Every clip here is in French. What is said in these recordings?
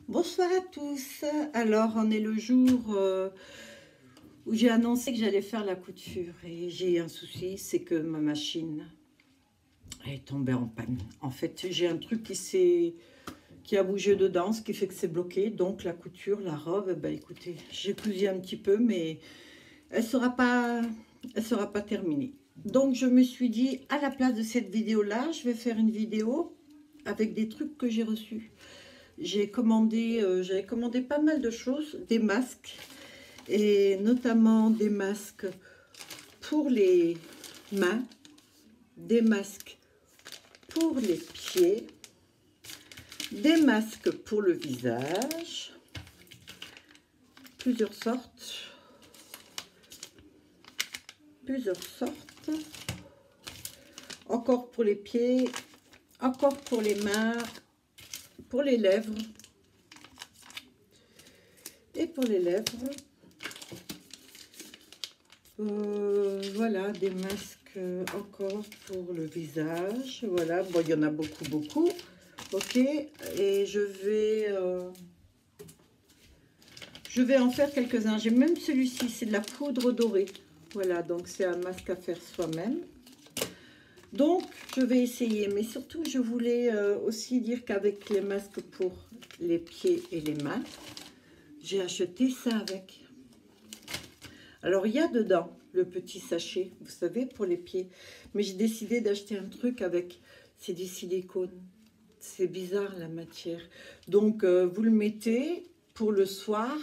Bonsoir à tous. Alors, on est le jour où j'ai annoncé que j'allais faire la couture et j'ai un souci, c'est que ma machine est tombée en panne. En fait, j'ai un truc qui a bougé dedans, ce qui fait que c'est bloqué. Donc la couture, la robe, ben écoutez, j'ai cousu un petit peu, mais elle sera pas terminée. Donc je me suis dit, à la place de cette vidéo-là, je vais faire une vidéo avec des trucs que j'ai reçus. J'avais commandé pas mal de choses, des masques, et notamment des masques pour les mains, des masques pour les pieds, des masques pour le visage, plusieurs sortes, encore pour les pieds, encore pour les mains, pour les lèvres, et pour les lèvres, voilà, des masques encore pour le visage, voilà, bon, il y en a beaucoup, ok, et je vais en faire quelques-uns. J'ai même celui-ci, c'est de la poudre dorée, voilà, donc c'est un masque à faire soi-même. Donc, je vais essayer, mais surtout, je voulais aussi dire qu'avec les masques pour les pieds et les mains, j'ai acheté ça avec. Alors, il y a dedans le petit sachet, vous savez, pour les pieds. Mais j'ai décidé d'acheter un truc avec, c'est du silicone. C'est bizarre, la matière. Donc, vous le mettez pour le soir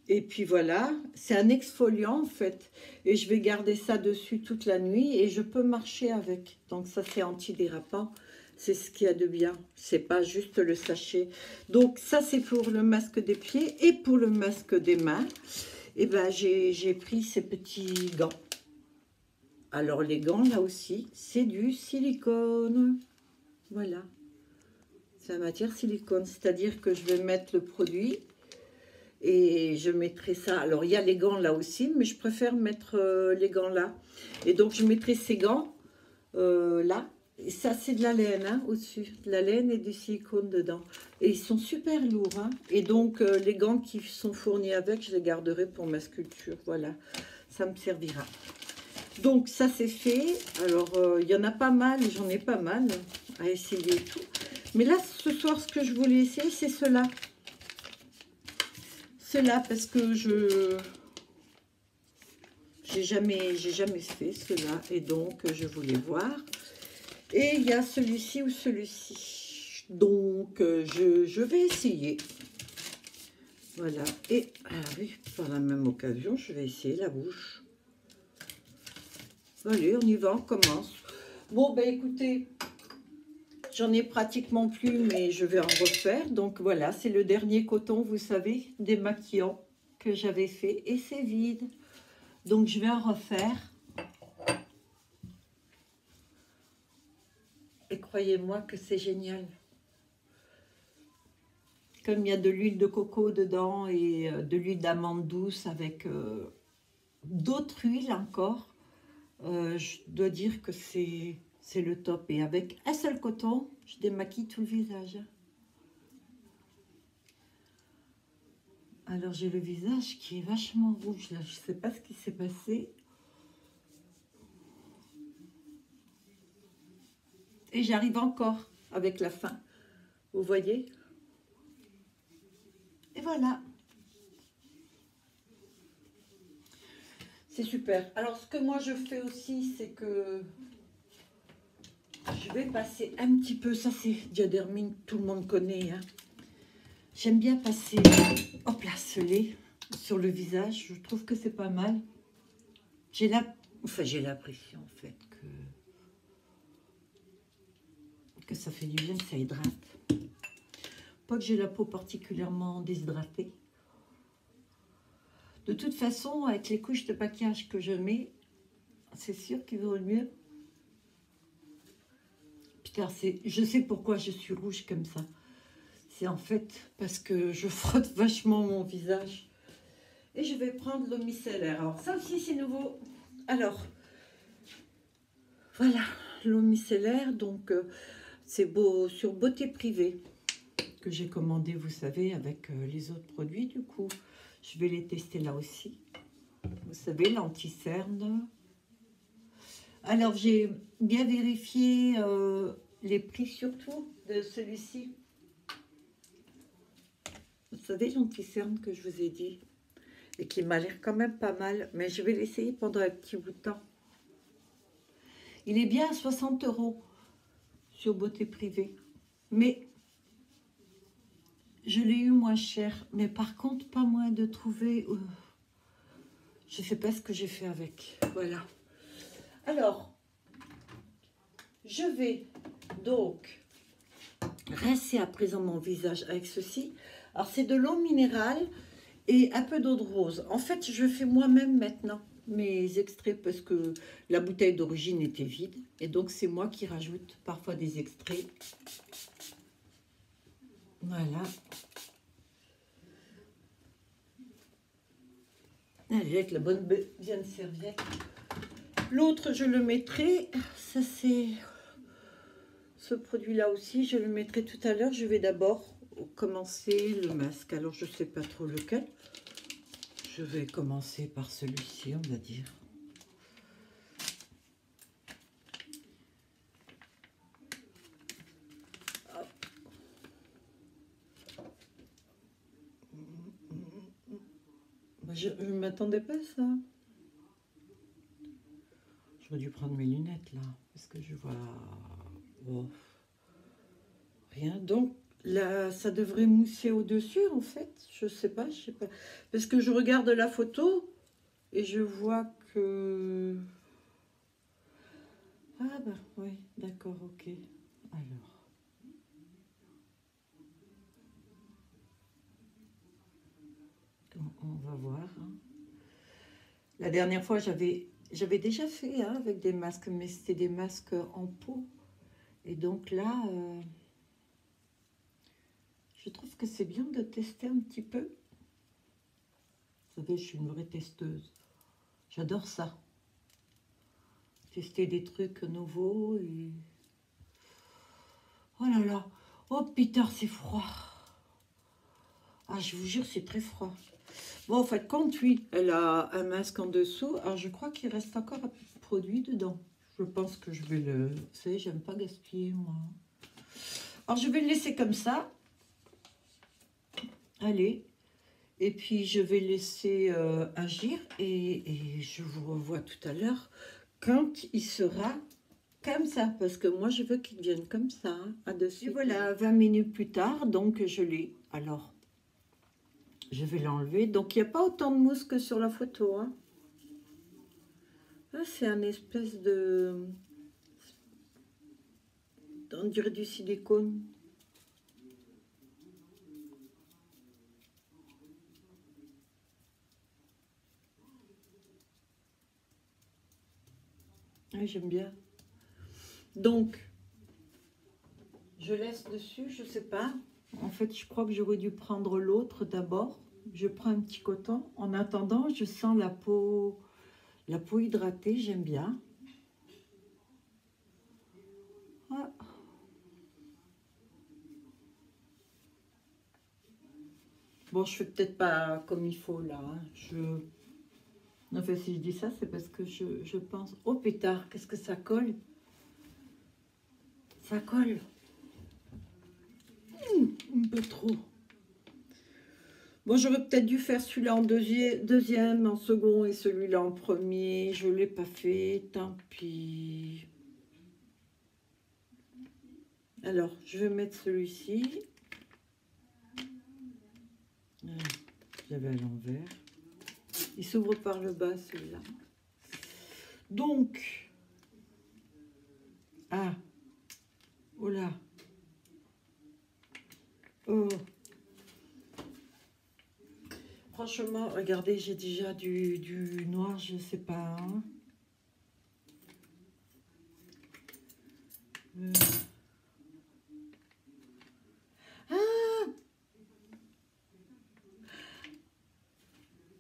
et puis voilà, c'est un exfoliant en fait. Et je vais garder ça dessus toute la nuit et je peux marcher avec. Donc ça c'est antidérapant. C'est ce qu'il y a de bien. C'est pas juste le sachet. Donc ça c'est pour le masque des pieds et pour le masque des mains. Et ben j'ai pris ces petits gants. Alors les gants là aussi, c'est du silicone. Voilà. C'est la matière silicone. C'est-à-dire que je vais mettre le produit. Et je mettrai ça, alors il y a les gants là aussi, mais je préfère mettre les gants là. Et donc je mettrai ces gants là. Et ça c'est de la laine hein, au-dessus, de la laine et du silicone dedans. Et ils sont super lourds. Hein. Et donc les gants qui sont fournis avec, je les garderai pour ma sculpture. Voilà, ça me servira. Donc ça c'est fait. Alors il y en a pas mal, j'en ai pas mal à essayer et tout. Mais là ce soir ce que je voulais essayer c'est cela. Cela parce que j'ai jamais fait cela et donc je voulais voir. Et il y a celui-ci ou celui-ci. Donc je vais essayer. Voilà. Et oui, par la même occasion, je vais essayer la bouche. Allez, on y va, on commence. Bon, ben écoutez, j'en ai pratiquement plus, mais je vais en refaire. Donc voilà, c'est le dernier coton, vous savez, démaquillant que j'avais fait. Et c'est vide. Donc je vais en refaire. Et croyez-moi que c'est génial. Comme il y a de l'huile de coco dedans et de l'huile d'amande douce avec d'autres huiles encore, je dois dire que c'est le top. Et avec un seul coton, je démaquille tout le visage. Alors j'ai le visage qui est vachement rouge là, je ne sais pas ce qui s'est passé. Et j'arrive encore avec la fin, vous voyez. Et voilà. C'est super. Alors ce que moi je fais aussi, c'est que je vais passer un petit peu, ça c'est Diodermine, tout le monde connaît. Hein. J'aime bien passer, hop là, ce lait sur le visage, je trouve que c'est pas mal. J'ai l'impression en fait que ça fait du bien, que ça hydrate. Pas que j'ai la peau particulièrement déshydratée. De toute façon, avec les couches de maquillage que je mets, c'est sûr qu'il vaut mieux. Putain, je sais pourquoi je suis rouge comme ça. C'est en fait parce que je frotte vachement mon visage. Et je vais prendre l'eau micellaire. Alors ça aussi c'est nouveau. Alors, voilà, l'eau micellaire. Donc C'est beau sur Beauté Privée que j'ai commandé, vous savez, avec les autres produits. Du coup, je vais les tester là aussi. Vous savez, l'anti-cerne. Alors, j'ai bien vérifié les prix surtout de celui-ci. Vous savez, l'anti-cerne que je vous ai dit et qui m'a l'air quand même pas mal, mais je vais l'essayer pendant un petit bout de temps. Il est bien à 60 € sur Beauté Privée, mais je l'ai eu moins cher. Mais par contre, pas moins de trouver. Je ne sais pas ce que j'ai fait avec. Voilà. Alors, je vais donc rincer à présent mon visage avec ceci. Alors, c'est de l'eau minérale et un peu d'eau de rose. En fait, je fais moi-même maintenant mes extraits parce que la bouteille d'origine était vide. Et donc, c'est moi qui rajoute parfois des extraits. Voilà. Allez, avec la bonne bien serviette. L'autre, je le mettrai. Ça, c'est ce produit-là aussi. Je le mettrai tout à l'heure. Je vais d'abord commencer le masque. Alors, je ne sais pas trop lequel. Je vais commencer par celui-ci, on va dire. Je ne m'attendais pas à ça. J'aurais dû prendre mes lunettes là, parce que je vois rien. Donc là, ça devrait mousser au-dessus en fait. Je sais pas. Parce que je regarde la photo et je vois que... Ah bah oui, d'accord, ok. Alors... On va voir. Hein. La dernière fois, j'avais déjà fait hein, avec des masques, mais c'était des masques en peau. Et donc là, je trouve que c'est bien de tester un petit peu. Vous savez, je suis une vraie testeuse. J'adore ça. Tester des trucs nouveaux. Et... Oh là là. Oh Peter, c'est froid. Ah, je vous jure, c'est très froid. Bon, en fait, compte, oui, elle a un masque en dessous. Alors, je crois qu'il reste encore un produit dedans. Je pense que je vais le... Vous savez, j'aime pas gaspiller, moi. Alors, je vais le laisser comme ça. Allez. Et puis, je vais laisser agir. Et je vous revois tout à l'heure quand il sera comme ça. Parce que moi, je veux qu'il devienne comme ça, hein, à dessus. Et voilà, 20 minutes plus tard, donc je l'ai. Alors, je vais l'enlever. Donc, il n'y a pas autant de mousse que sur la photo, hein. Ah, c'est un espèce de... On dirait du silicone. Ah, j'aime bien. Donc, je laisse dessus, je sais pas. En fait, je crois que j'aurais dû prendre l'autre d'abord. Je prends un petit coton. En attendant, je sens la peau hydratée, j'aime bien. Ah. Bon, je fais peut-être pas comme il faut là. Hein. En fait, si je dis ça, c'est parce que je pense... Oh pétard, qu'est-ce que ça colle? Ça colle. Un peu trop. Bon, j'aurais peut-être dû faire celui-là en deuxième, en second et celui-là en premier. Je ne l'ai pas fait, tant pis. Alors, je vais mettre celui-ci. J'avais à l'envers. Il s'ouvre par le bas, celui-là. Donc, ah, oh là. Oh. Franchement, regardez, j'ai déjà du noir, je ne sais pas. Hein.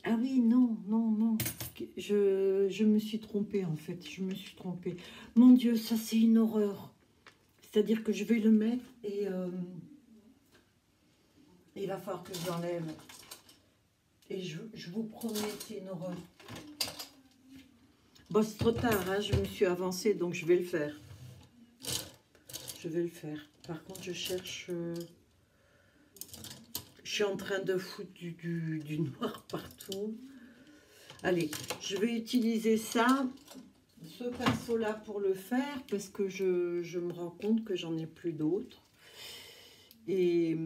Ah oui, non, non, non. Je me suis trompée, en fait. Je me suis trompée. Mon Dieu, ça, c'est une horreur. C'est-à-dire que je vais le mettre et il va falloir que je l'enlève. Et je vous promets, c'est une horreur. Bon, c'est trop tard, hein, je me suis avancée, donc je vais le faire. Je vais le faire. Par contre, je cherche... je suis en train de foutre du noir partout. Allez, je vais utiliser ça, ce pinceau-là pour le faire, parce que je me rends compte que j'en ai plus d'autres. Et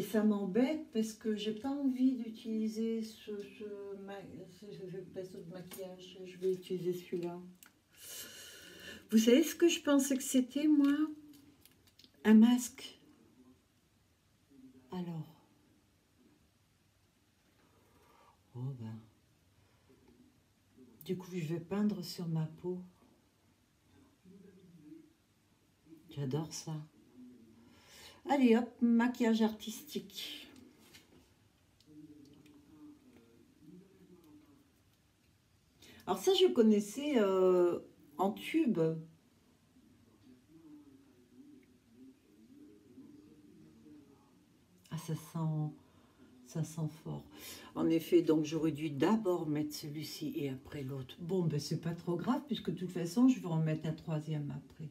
ça m'embête parce que j'ai pas envie d'utiliser ce pinceau de maquillage. Je vais utiliser celui-là. Vous savez ce que je pensais que c'était, moi? Un masque. Alors. Oh ben. Du coup, je vais peindre sur ma peau. J'adore ça. Allez hop, maquillage artistique. Alors ça, je connaissais en tube. Ah, ça sent fort. En effet, donc j'aurais dû d'abord mettre celui-ci et après l'autre. Bon, ben c'est pas trop grave puisque de toute façon, je vais en mettre un troisième après.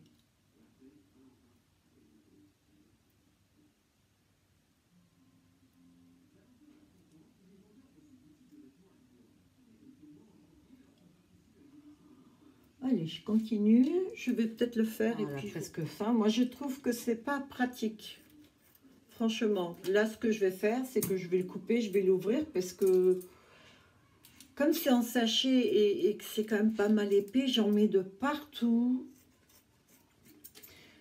Allez, je continue. Je vais peut-être le faire voilà, et puis presque fin. Moi, je trouve que c'est pas pratique. Franchement, là, ce que je vais faire, c'est que je vais le couper, je vais l'ouvrir parce que comme c'est en sachet et que c'est quand même pas mal épais, j'en mets de partout.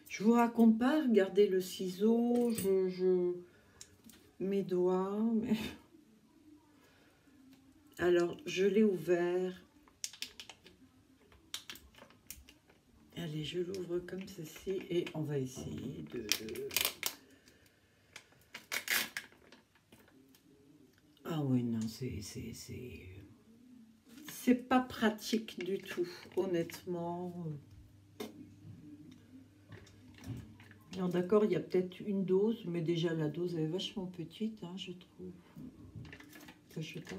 Je vous raconte pas, regardez le ciseau, mes doigts. Alors, je l'ai ouvert. Allez, je l'ouvre comme ceci et on va essayer de... Ah oui, non, c'est pas pratique du tout, honnêtement. Non, d'accord, il y a peut-être une dose, mais déjà la dose elle est vachement petite, hein, je trouve. Ça, je sais pas.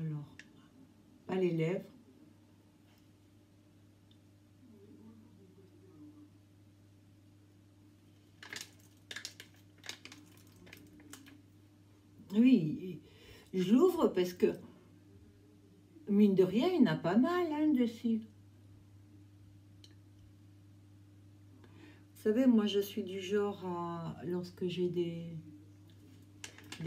Alors, pas les lèvres. Oui, je l'ouvre parce que, mine de rien, il y en a pas mal hein, dessus. Vous savez, moi, je suis du genre à, lorsque j'ai des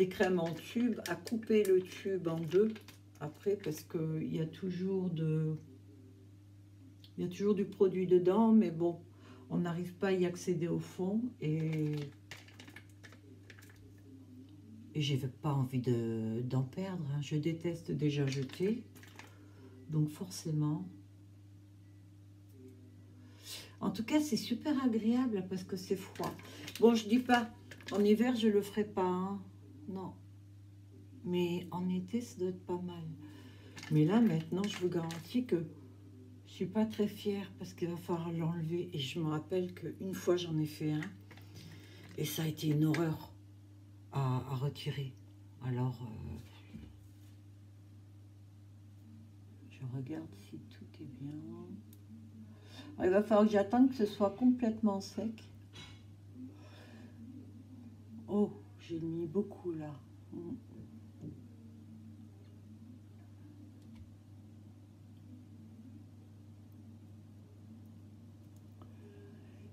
crèmes en tube, à couper le tube en deux après parce qu'il y a toujours du produit dedans, mais bon, on n'arrive pas à y accéder au fond et j'ai pas envie d'en perdre. Hein. Je déteste déjà jeter, donc forcément. En tout cas, c'est super agréable parce que c'est froid. Bon, je dis pas, en hiver, je le ferai pas. Hein. Non. Mais en été, ça doit être pas mal. Mais là, maintenant, je vous garantis que je suis pas très fière parce qu'il va falloir l'enlever. Et je me rappelle qu'une fois, j'en ai fait un. Et ça a été une horreur à retirer. Alors, je regarde si tout est bien. Alors, il va falloir que j'attende que ce soit complètement sec. Oh, j'ai mis beaucoup là.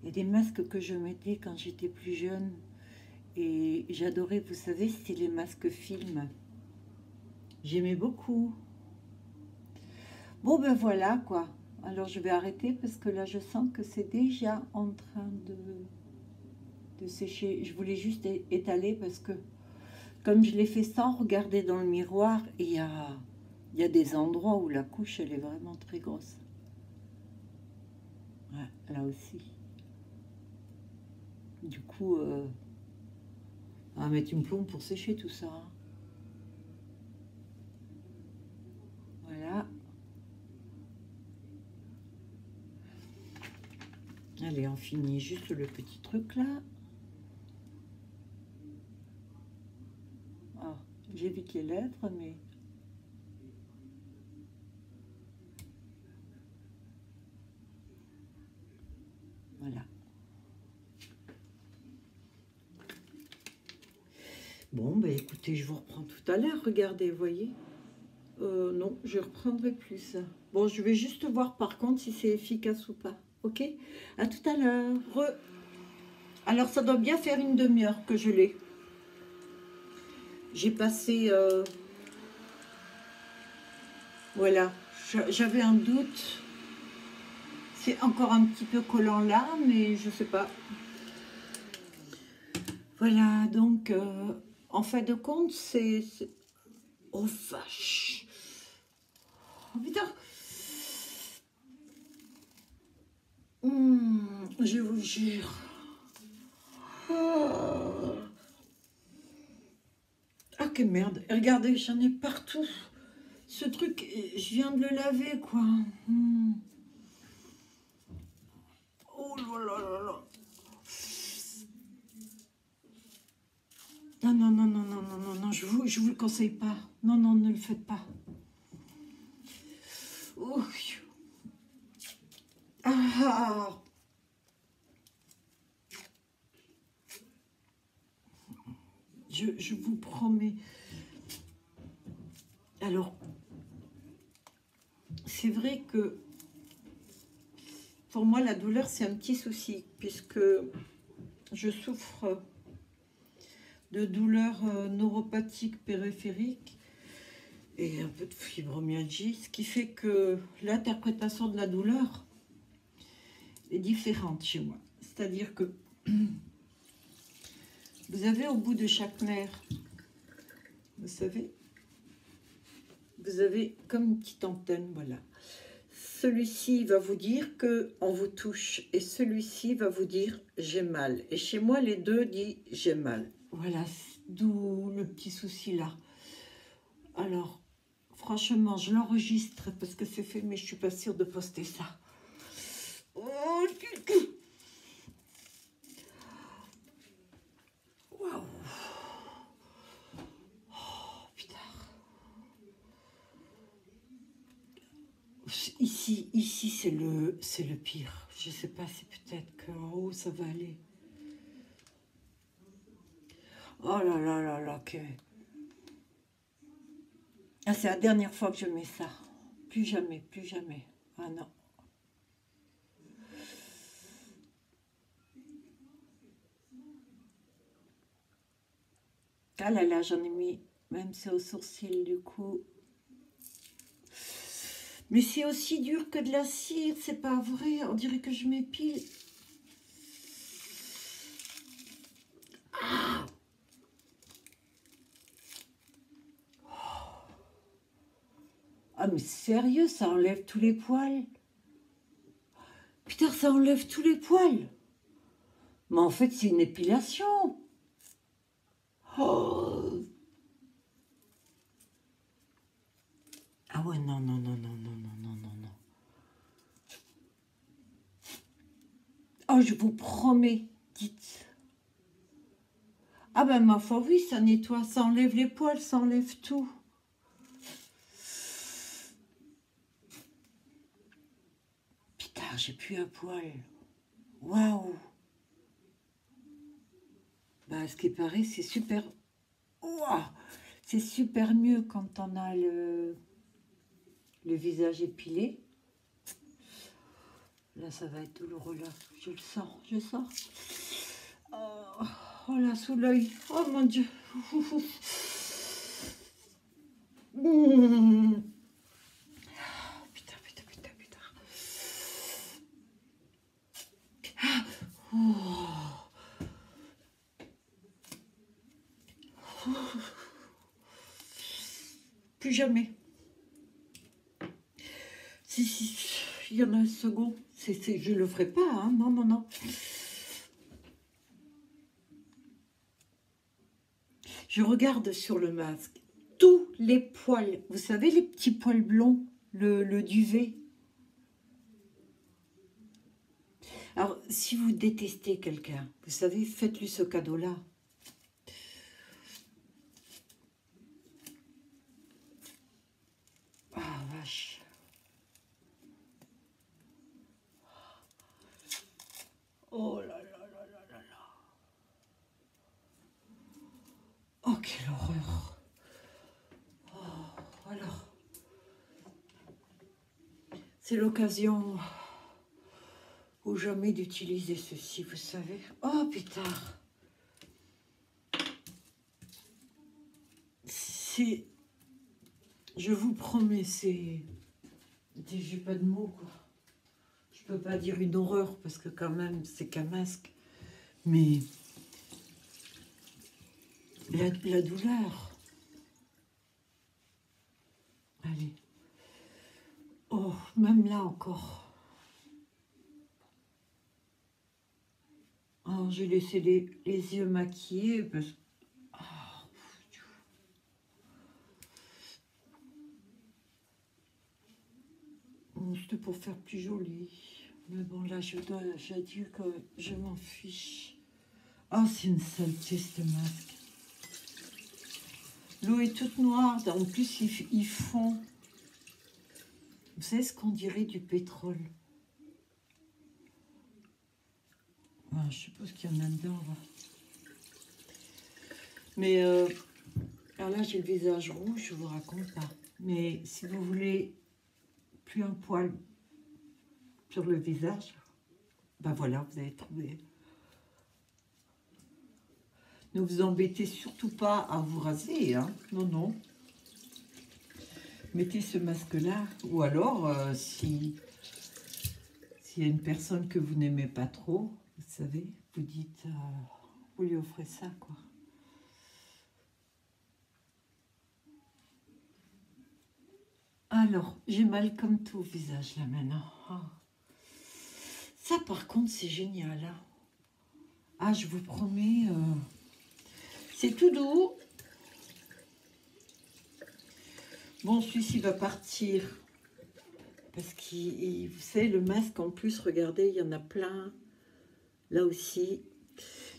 Il y a des masques que je mettais quand j'étais plus jeune. Et j'adorais, vous savez, c'était les masques film. J'aimais beaucoup. Bon, ben voilà, quoi. Alors, je vais arrêter parce que là, je sens que c'est déjà en train de sécher. Je voulais juste étaler parce que, comme je l'ai fait sans regarder dans le miroir, il y a des endroits où la couche, elle est vraiment très grosse. Ouais, là aussi. Du coup, on va mettre une plombe pour sécher tout ça. Hein. Voilà. Allez, on finit juste le petit truc là. Oh, j'évite les lettres, mais... Voilà. Bon, ben écoutez, je vous reprends tout à l'heure. Regardez, vous voyez. Non, je reprendrai plus ça. Bon, je vais juste voir par contre si c'est efficace ou pas. Ok? À tout à l'heure. Alors, ça doit bien faire une demi-heure que je l'ai. J'ai passé... voilà. J'avais un doute. C'est encore un petit peu collant là, mais je sais pas. Voilà, donc, en fin de compte, c'est... Oh, vache! Oh, putain! Je vous jure. Ah, que merde! Regardez, j'en ai partout. Ce truc, je viens de le laver, quoi. Oh là là là là! Non, non, non, non, non, non, non, non, je vous le conseille pas. Non, non, ne le faites pas. Oh. Ah. Je vous promets. Alors, c'est vrai que pour moi, la douleur, c'est un petit souci, puisque je souffre de douleurs neuropathiques périphériques et un peu de fibromyalgie, ce qui fait que l'interprétation de la douleur est différente chez moi. C'est-à-dire que vous avez au bout de chaque nerf, vous savez, vous avez comme une petite antenne, voilà. Celui-ci va vous dire qu'on vous touche et celui-ci va vous dire j'ai mal. Et chez moi, les deux disent j'ai mal. Voilà, d'où le petit souci là. Alors, franchement, je l'enregistre parce que c'est fait, mais je suis pas sûre de poster ça. Oh, waouh. Oh, putain. Ici c'est le pire. Je sais pas si peut-être qu'en haut ça va aller. Oh là là là là, que... Ah, c'est la dernière fois que je mets ça. Plus jamais, plus jamais. Ah non. Ah là là, j'en ai mis, même c'est au sourcil du coup. Mais c'est aussi dur que de la cire, c'est pas vrai. On dirait que je m'épile. Ah, ah mais sérieux, ça enlève tous les poils. Putain, ça enlève tous les poils. Mais en fait, c'est une épilation. Oh. Ah ouais, non, non, non, non, non, non, non, non, non. Oh, je vous promets, dites. Ah ben, ma foi, oui, ça nettoie, ça enlève les poils, ça enlève tout. Putain, j'ai plus un poil. Waouh. Bah, ce qui paraît, c'est super... Waouh. C'est super mieux quand on a le visage épilé. Là, ça va être douloureux, là. Je le sens, je sens. Oh, oh là, sous l'œil. Oh mon Dieu. Mmh. Putain, putain, putain, putain. Ah. Oh. Plus jamais. Si, il y en a un second. Je le ferai pas, hein. Non, non, non. Je regarde sur le masque. Tous les poils, vous savez, les petits poils blonds, le duvet. Alors, si vous détestez quelqu'un, vous savez, faites-lui ce cadeau-là. Ah, vache. Oh là là là là là là. Oh, quelle horreur. Oh, alors, c'est l'occasion ou jamais d'utiliser ceci, vous savez. Oh, putain. C'est... Je vous promets, c'est... J'ai pas de mots, quoi. Je peux pas dire une horreur, parce que quand même, c'est qu'un masque. Mais... La douleur. Allez. Oh, même là encore. Alors, j'ai laissé les yeux maquillés, parce que... C'était pour faire plus joli. Mais bon, là, j'ai dit que je m'en fiche. Oh, c'est une saleté, ce masque. L'eau est toute noire. En plus, ils font... Vous savez ce qu'on dirait du pétrole? Je suppose qu'il y en a dedans. Là. Mais... alors là, j'ai le visage rouge, je vous raconte pas. Mais si vous voulez plus un poil sur le visage, ben voilà, vous avez trouvé. Ne vous embêtez surtout pas à vous raser, hein. Non, non. Mettez ce masque-là. Ou alors, s'il y a une personne que vous n'aimez pas trop, vous savez, vous dites, vous lui offrez ça, quoi. Alors, j'ai mal comme tout au visage, là, maintenant. Oh. Ça, par contre, c'est génial, hein. Ah, je vous promets, c'est tout doux. Bon, celui-ci va partir. Parce que, vous savez, le masque, en plus, regardez, il y en a plein. Là aussi.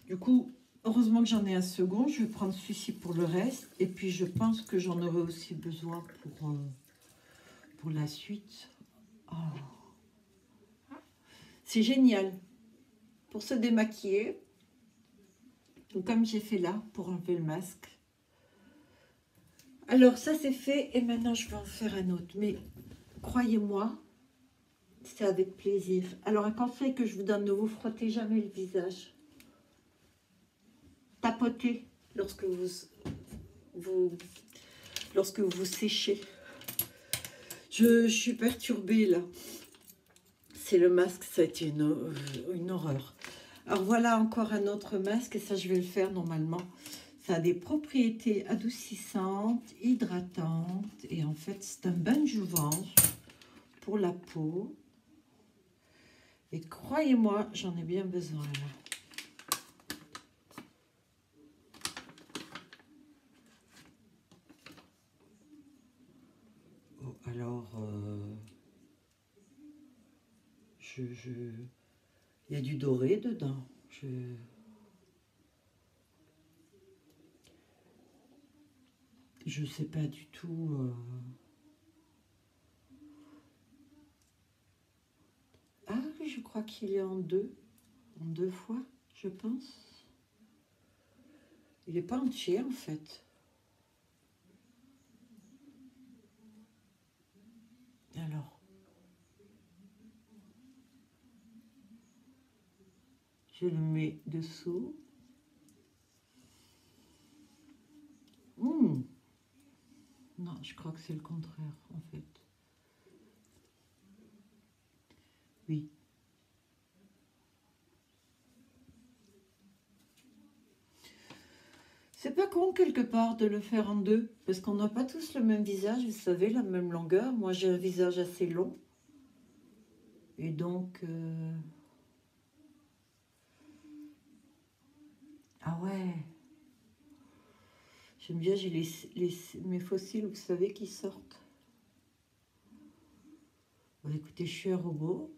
Du coup, heureusement que j'en ai un second. Je vais prendre celui-ci pour le reste. Et puis, je pense que j'en aurai aussi besoin pour la suite. Oh. C'est génial. Pour se démaquiller. Donc, comme j'ai fait là, pour enlever le masque. Alors, ça, c'est fait. Et maintenant, je vais en faire un autre. Mais croyez-moi, c'est avec plaisir. Alors, un conseil que je vous donne, ne vous frottez jamais le visage. Tapotez lorsque vous séchez. Je suis perturbée là. C'est le masque, ça a été une horreur. Alors voilà encore un autre masque, et ça je vais le faire normalement. Ça a des propriétés adoucissantes, hydratantes, et en fait c'est un bain de jouvence pour la peau. Et croyez-moi, j'en ai bien besoin là. Oh, alors, il y a du doré dedans. Je sais pas du tout. Ah oui, je crois qu'il est en deux fois, je pense. Il n'est pas entier en fait. Alors, je le mets dessous. Non, je crois que c'est le contraire en fait. Oui. C'est pas con quelque part de le faire en deux, parce qu'on n'a pas tous le même visage, vous savez, la même longueur. Moi j'ai un visage assez long. Et donc... Ah ouais. J'aime bien, j'ai mes fossiles, vous savez, qui sortent. Bon, écoutez, je suis un robot.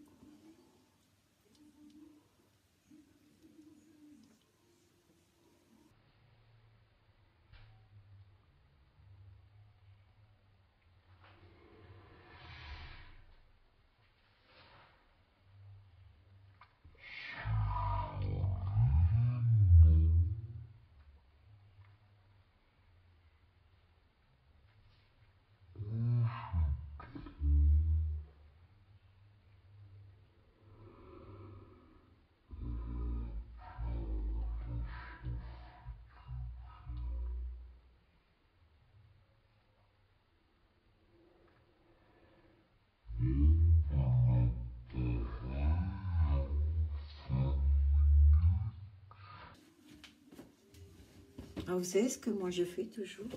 Ah, vous savez ce que moi je fais toujours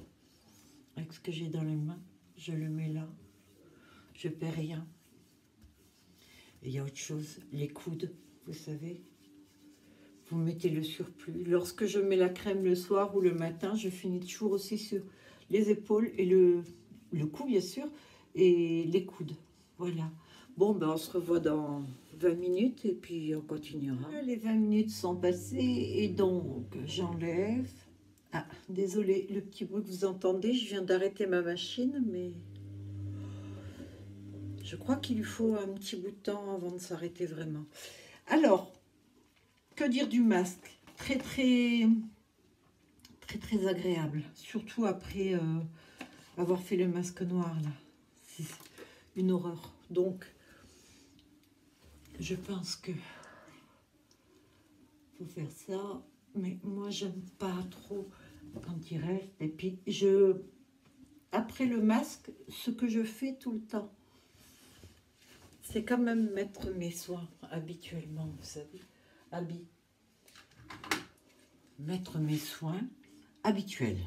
avec ce que j'ai dans les mains? Je le mets là. Je perds rien. Et il y a autre chose, les coudes, vous savez. Vous mettez le surplus. Lorsque je mets la crème le soir ou le matin, je finis toujours aussi sur les épaules et le cou, bien sûr, et les coudes. Voilà. Bon, ben on se revoit dans 20 minutes et puis on continuera. Les 20 minutes sont passées et donc j'enlève. Ah, désolé, le petit bruit que vous entendez, je viens d'arrêter ma machine, mais je crois qu'il lui faut un petit bout de temps avant de s'arrêter vraiment. Alors, que dire du masque? Très, très, très, très agréable. Surtout après avoir fait le masque noir, là. C'est une horreur. Donc, je pense que faut faire ça. Mais moi, j'aime pas trop quand il reste. Et puis, après le masque, ce que je fais tout le temps, c'est quand même mettre mes soins habituellement, vous savez. Mettre mes soins habituels.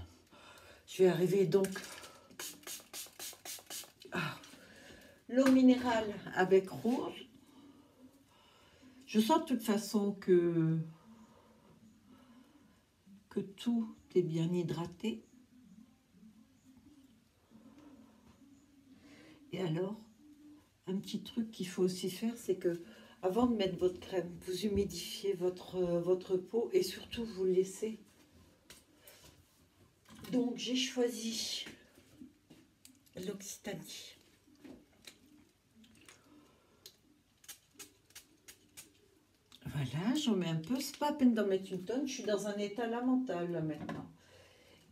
Je vais arriver donc l'eau minérale avec rose. Je sens de toute façon que tout est bien hydraté. Et alors, un petit truc qu'il faut aussi faire, c'est que avant de mettre votre crème, vous humidifiez votre peau et surtout vous le laissez. Donc j'ai choisi l'Occitanie. Voilà, j'en mets un peu. C'est pas à peine d'en mettre une tonne. Je suis dans un état lamentable là maintenant.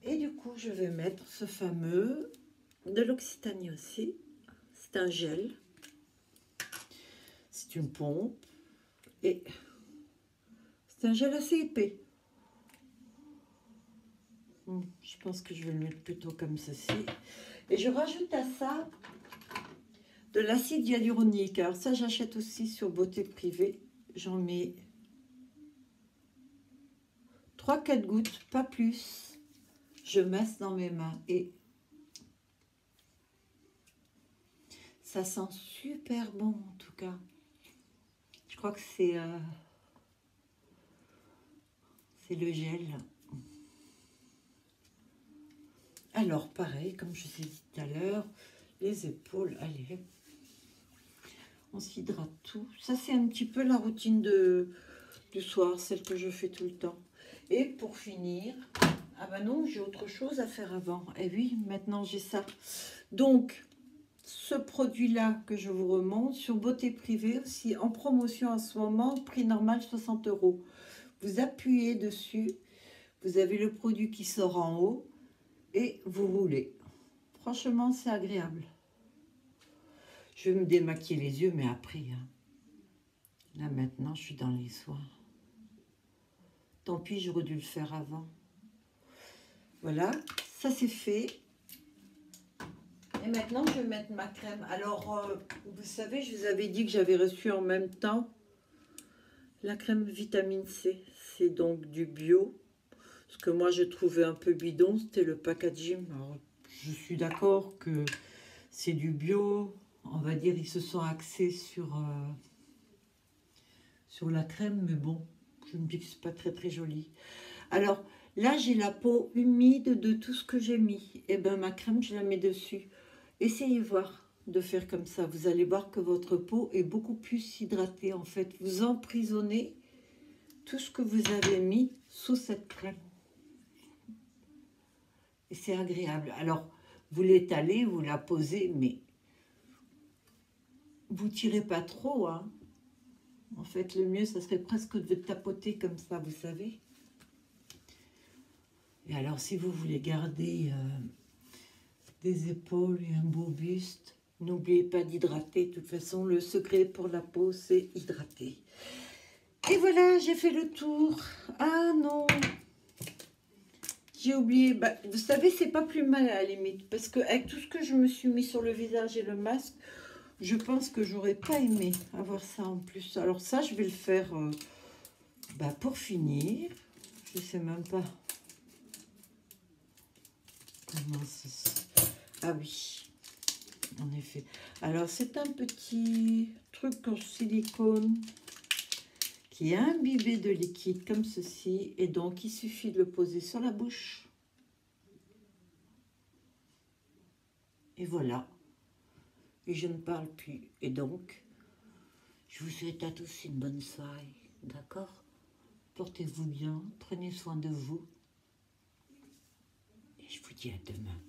Et du coup, je vais mettre ce fameux de l'Occitanie aussi. C'est un gel. C'est une pompe. Et c'est un gel assez épais. Je pense que je vais le mettre plutôt comme ceci. Et je rajoute à ça de l'acide hyaluronique. Alors ça, j'achète aussi sur Beauté Privée. J'en mets 3-4 gouttes, pas plus. Je masse dans mes mains et ça sent super bon en tout cas. Je crois que c'est le gel. Alors pareil, comme je vous ai dit tout à l'heure, les épaules, allez. On s'hydrate tout. Ça, c'est un petit peu la routine du soir, celle que je fais tout le temps. Et pour finir, ah ben non, j'ai autre chose à faire avant. Et oui, maintenant j'ai ça. Donc, ce produit-là que je vous remonte, sur Beauté Privée aussi, en promotion en ce moment, prix normal 60 €. Vous appuyez dessus, vous avez le produit qui sort en haut et vous roulez. Franchement, c'est agréable. Je vais me démaquiller les yeux, mais après, hein. Là, maintenant, je suis dans les soins. Tant pis, j'aurais dû le faire avant. Voilà, ça c'est fait. Et maintenant, je vais mettre ma crème. Alors, vous savez, je vous avais dit que j'avais reçu en même temps la crème vitamine C. C'est donc du bio. Ce que moi, je trouvais un peu bidon, c'était le packaging. Alors, je suis d'accord que c'est du bio. On va dire, ils se sont axés sur sur la crème, mais bon, je me dis que c'est pas très joli. Alors, là, j'ai la peau humide de tout ce que j'ai mis. Et ben ma crème, je la mets dessus. Essayez voir de faire comme ça. Vous allez voir que votre peau est beaucoup plus hydratée. En fait, vous emprisonnez tout ce que vous avez mis sous cette crème. Et c'est agréable. Alors, vous l'étalez, vous la posez, mais vous tirez pas trop, hein. En fait, le mieux, ça serait presque de tapoter comme ça, vous savez. Et alors, si vous voulez garder des épaules et un beau buste, n'oubliez pas d'hydrater. De toute façon, le secret pour la peau, c'est hydrater. Et voilà, j'ai fait le tour. Ah non, j'ai oublié. Bah, vous savez, c'est pas plus mal à la limite. Parce que avec tout ce que je me suis mis sur le visage et le masque, je pense que j'aurais pas aimé avoir ça en plus. Alors ça, je vais le faire pour finir. Je sais même pas comment ça... Ah oui, en effet. Alors, c'est un petit truc en silicone qui est imbibé de liquide comme ceci. Et donc, il suffit de le poser sur la bouche. Et voilà. Et je ne parle plus. Et donc, je vous souhaite à tous une bonne soirée. D'accord? Portez-vous bien. Prenez soin de vous. Et je vous dis à demain.